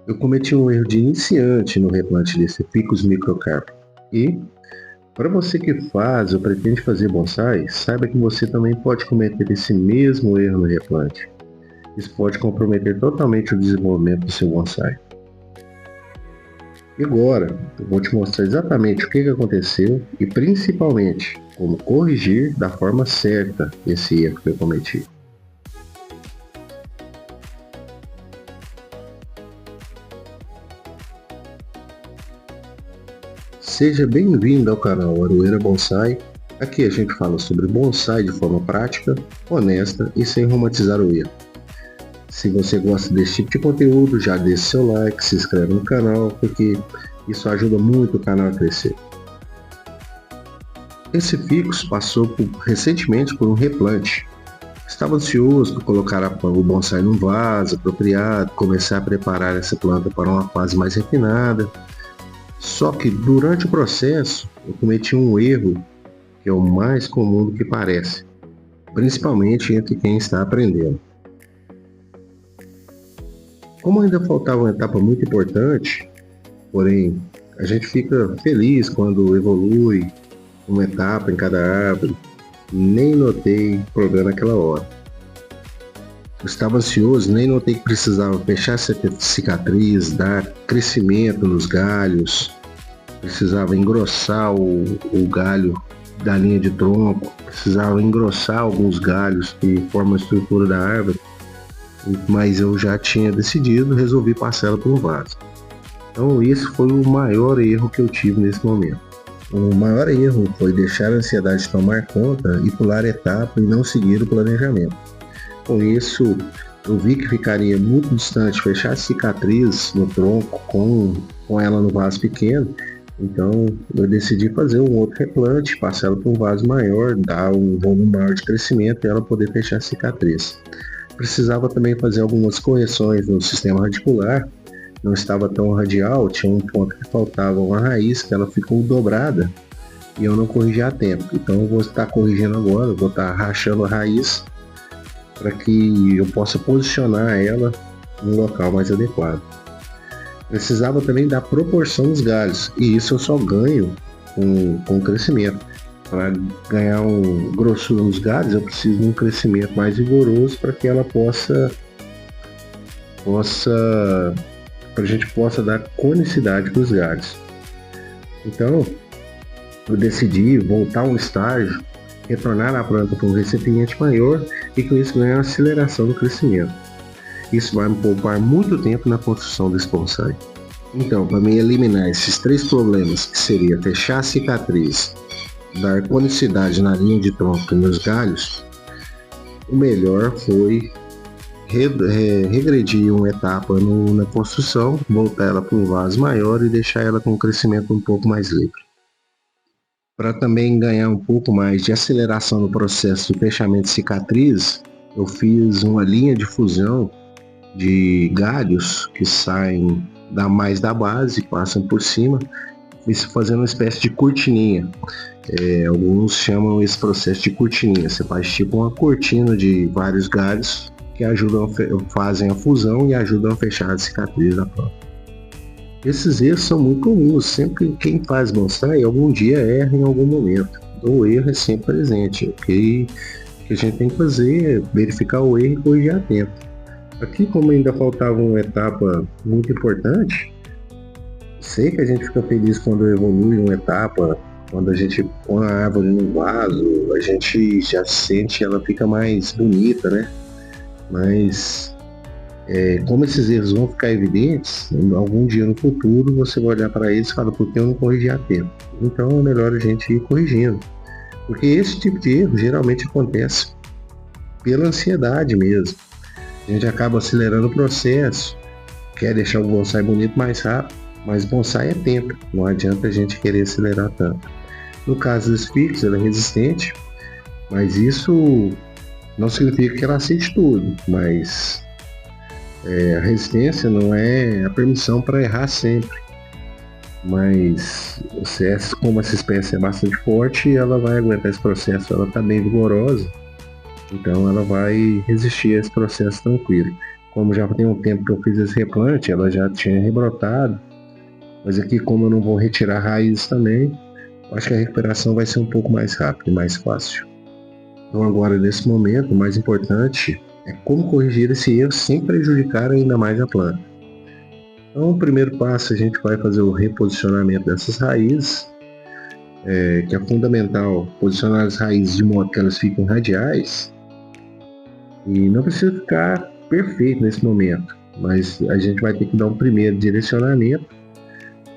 Eu cometi um erro de iniciante no replante desse Ficus microcarpa. E, para você que faz ou pretende fazer bonsai, saiba que você também pode cometer esse mesmo erro no replante. Isso pode comprometer totalmente o desenvolvimento do seu bonsai. E agora, eu vou te mostrar exatamente o que aconteceu e principalmente como corrigir da forma certa esse erro que eu cometi. Seja bem-vindo ao canal Aroeira Bonsai. Aqui a gente fala sobre bonsai de forma prática, honesta e sem romantizar o erro. Se você gosta desse tipo de conteúdo, já deixe seu like, se inscreve no canal, porque isso ajuda muito o canal a crescer. Esse Ficus passou recentemente por um replante. Estava ansioso por colocar o bonsai num vaso apropriado, começar a preparar essa planta para uma fase mais refinada. Só que durante o processo eu cometi um erro que é o mais comum do que parece, principalmente entre quem está aprendendo. Como ainda faltava uma etapa muito importante, porém a gente fica feliz quando evolui uma etapa em cada árvore, nem notei problema naquela hora. Eu estava ansioso, nem notei que precisava fechar essa cicatriz, dar crescimento nos galhos, precisava engrossar o galho da linha de tronco, precisava engrossar alguns galhos que formam a estrutura da árvore, mas eu já tinha decidido, resolvi passar ela por um vaso. Então esse foi o maior erro que eu tive nesse momento. O maior erro foi deixar a ansiedade tomar conta e pular a etapa e não seguir o planejamento. Com isso, eu vi que ficaria muito distante fechar a cicatriz no tronco com ela no vaso pequeno, então eu decidi fazer um outro replante, passar ela para um vaso maior, dar um volume maior de crescimento e ela poder fechar a cicatriz. Precisava também fazer algumas correções no sistema radicular, não estava tão radial, tinha um ponto que faltava uma raiz que ela ficou dobrada e eu não corrigi a tempo. Então eu vou estar corrigindo agora, vou estar rachando a raiz para que eu possa posicionar ela no local mais adequado. Precisava também da proporção dos galhos e isso eu só ganho com o crescimento. Para ganhar um grossura nos galhos, eu preciso de um crescimento mais vigoroso para que ela para a gente possa dar conicidade para os galhos. Então, eu decidi voltar um estágio, retornar a planta para um recipiente maior e com isso ganhar aceleração do crescimento. Isso vai me poupar muito tempo na construção desse bonsai. Então, para mim eliminar esses três problemas, que seria fechar a cicatriz, dar conicidade na linha de tronco e nos galhos, o melhor foi regredir uma etapa na construção, voltar ela para um vaso maior e deixar ela com um crescimento um pouco mais livre. Para também ganhar um pouco mais de aceleração no processo de fechamento de cicatriz, eu fiz uma linha de fusão de galhos que saem mais da base, passam por cima, fazendo uma espécie de cortininha. Alguns chamam esse processo de cortininha. Você faz tipo uma cortina de vários galhos que fazem a fusão e ajudam a fechar a cicatriz da planta. Esses erros são muito comuns, sempre quem faz bonsai algum dia erra em algum momento. O erro é sempre presente. O que a gente tem que fazer é verificar o erro e corrigir a tempo. Aqui, como ainda faltava uma etapa muito importante, sei que a gente fica feliz quando evolui uma etapa, quando a gente põe a árvore no vaso, a gente já sente, ela fica mais bonita, né? Mas como esses erros vão ficar evidentes, algum dia no futuro você vai olhar para eles e falar, por que eu não corrigi a tempo? Então é melhor a gente ir corrigindo. Porque esse tipo de erro geralmente acontece pela ansiedade mesmo. A gente acaba acelerando o processo, quer deixar o bonsai bonito mais rápido, mas bonsai é tempo, não adianta a gente querer acelerar tanto. No caso dos Ficus, ela é resistente, mas isso não significa que ela aceite tudo, mas a resistência não é a permissão para errar sempre. Mas como essa espécie é bastante forte, ela vai aguentar esse processo, ela está bem vigorosa, então ela vai resistir a esse processo tranquilo. Como já tem um tempo que eu fiz esse replante, ela já tinha rebrotado, mas aqui, como eu não vou retirar raízes também, acho que a recuperação vai ser um pouco mais rápida e mais fácil. Então agora, nesse momento, o mais importante é como corrigir esse erro sem prejudicar ainda mais a planta. Então, o primeiro passo, a gente vai fazer o reposicionamento dessas raízes, que é fundamental posicionar as raízes de modo que elas fiquem radiais, e não precisa ficar perfeito nesse momento, mas a gente vai ter que dar um primeiro direcionamento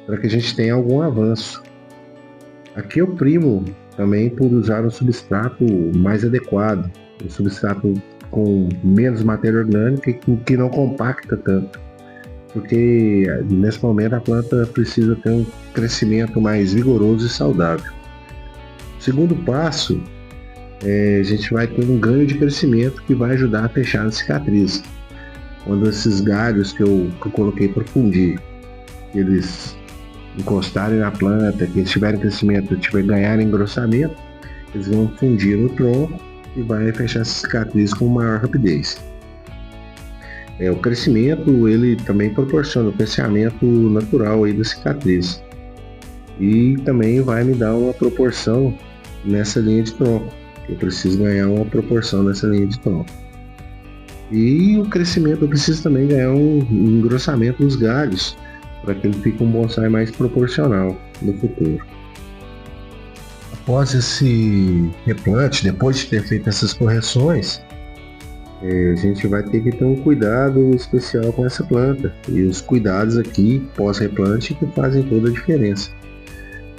para que a gente tenha algum avanço. Aqui eu primo também por usar um substrato mais adequado, um substrato com menos matéria orgânica e que não compacta tanto, porque nesse momento a planta precisa ter um crescimento mais vigoroso e saudável. O segundo passo, a gente vai ter um ganho de crescimento que vai ajudar a fechar a cicatriz. Quando esses galhos que eu coloquei para fundir, eles encostarem na planta, que eles tiverem crescimento, ganharem engrossamento, eles vão fundir no tronco e vai fechar essa cicatriz com maior rapidez. O crescimento, ele também proporciona o crescimento natural aí da cicatriz e também vai me dar uma proporção nessa linha de tronco. Eu preciso ganhar uma proporção nessa linha de tronco. E o crescimento, eu preciso também ganhar um engrossamento dos galhos para que ele fique um bonsai mais proporcional no futuro. Após esse replante, depois de ter feito essas correções, a gente vai ter que ter um cuidado especial com essa planta. E os cuidados aqui pós-replante que fazem toda a diferença.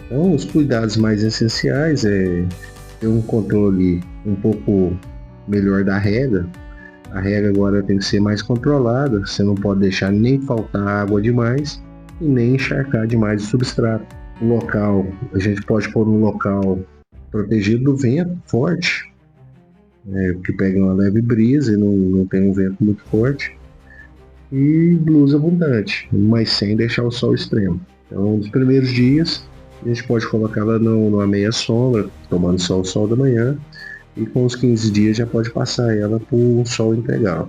Então, os cuidados mais essenciais é ter um controle um pouco melhor da rega. A rega agora tem que ser mais controlada, você não pode deixar nem faltar água demais e nem encharcar demais o substrato. O local, a gente pode pôr um local protegido do vento forte, que pega uma leve brisa e não tem um vento muito forte, e luz abundante, mas sem deixar o sol extremo. Então, nos primeiros dias, a gente pode colocá-la numa meia sombra, tomando só o sol da manhã, e com uns 15 dias já pode passar ela por um sol integral.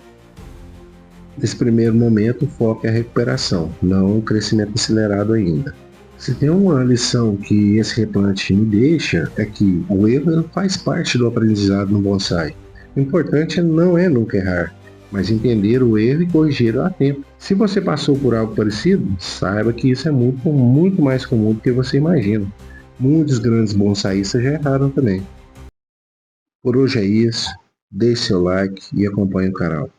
Nesse primeiro momento, o foco é a recuperação, não o crescimento acelerado ainda. Se tem uma lição que esse replante me deixa, é que o erro faz parte do aprendizado no bonsai. O importante não é nunca errar, mas entender o erro e corrigi-lo a tempo. Se você passou por algo parecido, saiba que isso é muito, muito mais comum do que você imagina. Muitos grandes bonsaístas já erraram também. Por hoje é isso, deixe seu like e acompanhe o canal.